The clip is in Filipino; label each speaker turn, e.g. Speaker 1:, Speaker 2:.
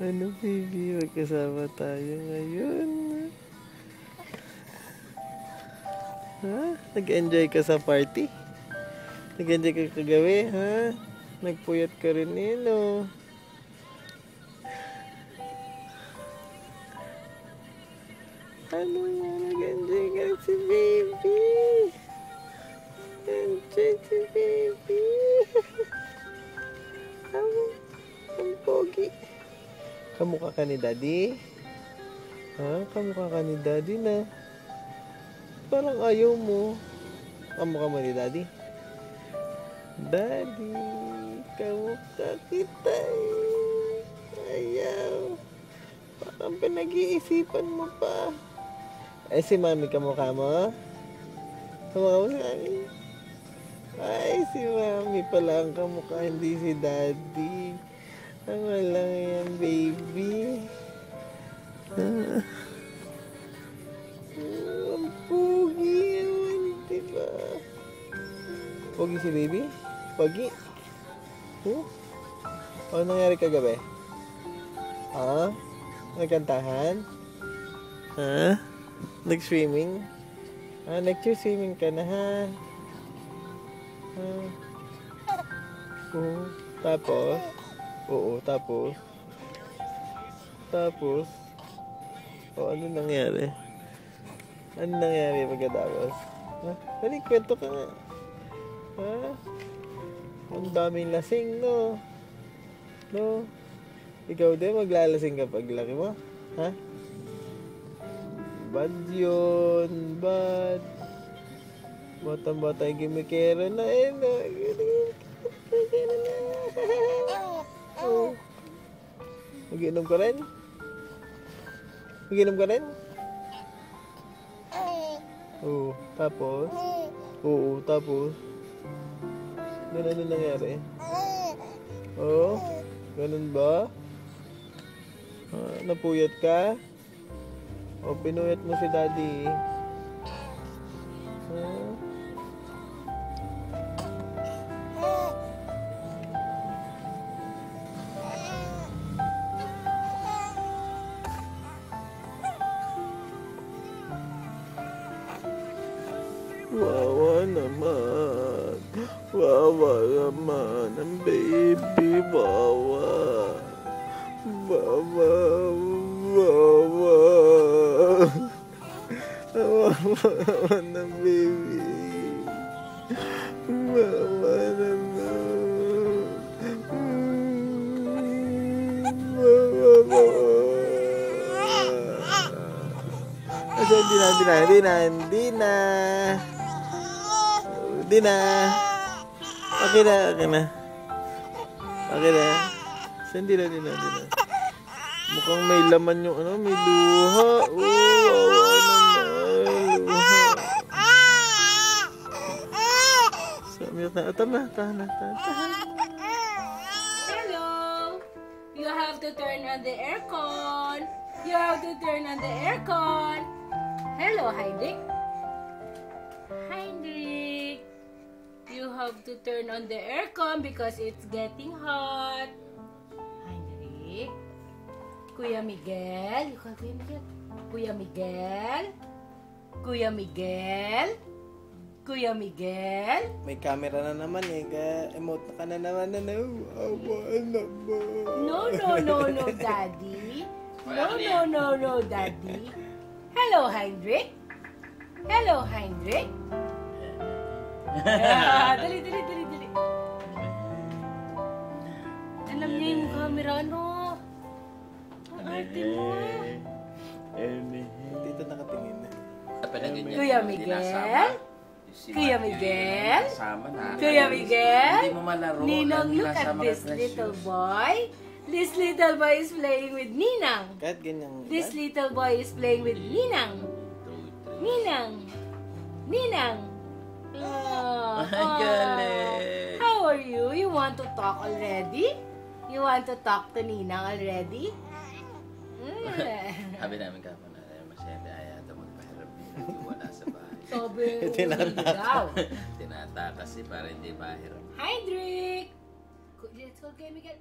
Speaker 1: Ano, baby? Magkasama tayo ngayon. Ha? Nag-enjoy ka sa party? Nag-enjoy ka kagabi, ha? Nagpuyat ka rin eh, no? Ano nga, nag-enjoy ka si baby? Enjoy si baby. Ang pogi. Kamukha ka ni daddy? Ha? Kamukha ka ni daddy na. Parang ayaw mo. Kamukha mo ni daddy? Daddy, kamukha kita eh. Ayaw. Parang pinag-iisipan mo pa. Eh, si mami kamukha mo? Kamukha mo si mami? Ay, si mami pala ang kamukha, hindi si daddy. Ano lang yan, baby? Ang pogi naman, diba? Pogi si baby? Pogi? Ano nangyari kagabi? Ha? Nagkantahan? Ha? Nag-swimming? Ha? Nag-swimming ka na, ha? Ha? Oo. Tapos? Oo, tapos? Tapos? O, ano nangyari? Ano nangyari pagkatapos? Ha? Dali, kwento ka nga. Ha? Ang daming lasing, no? No? Ikaw din, maglalasing ka paglaki mo? Ha? Bad yun, bad. Batang-bata yung gimikera na eh, no? Gimikera na. Oh. Mag-inom ka rin? Mag-inom ka rin? Oo, tapos? Oo, tapos? Ano nangyari? Oo? Ganun ba? Napuyat ka? O pinuyat mo si daddy? Wawa naman. Wawa naman ang baby. Wawa. Wawa. Wawa. Wawa naman ang baby. Wawa naman. Wawa. Asa hindi na. Di na. Okay na. Hindi na. Mukhang may laman yung ano, may luha. Awa naman. Luha. Sabi na, tama.
Speaker 2: Hello. You have to turn on the aircon. Hello, Heinrich. You have to turn on the aircon because it's getting hot. Heinrich. Kuya Miguel. You call Kuya Miguel. Kuya Miguel.
Speaker 1: May camera na naman eh. Emote ka na naman na. Awa naman.
Speaker 2: No, Daddy. No, Daddy. Hello, Heinrich. Dali. Alam niya yung camera, no? Ang arte mo.
Speaker 1: Dito nakatingin na.
Speaker 2: Kuya Miguel. Ninang, look at this little boy. This little boy is playing with Ninang.
Speaker 1: Kahit ganyan.
Speaker 2: This little boy is playing with Ninang. Oh, how are you? You want to talk already? You want to talk to Ninang already?
Speaker 3: Sabi namin kapon na masaya ayaw ito magpahiram din. Wala sa bahay.
Speaker 2: Sabi, daw.
Speaker 3: Tinatakas para hindi mahiram.
Speaker 2: Heinrich! Let's go, Kuya Miguel.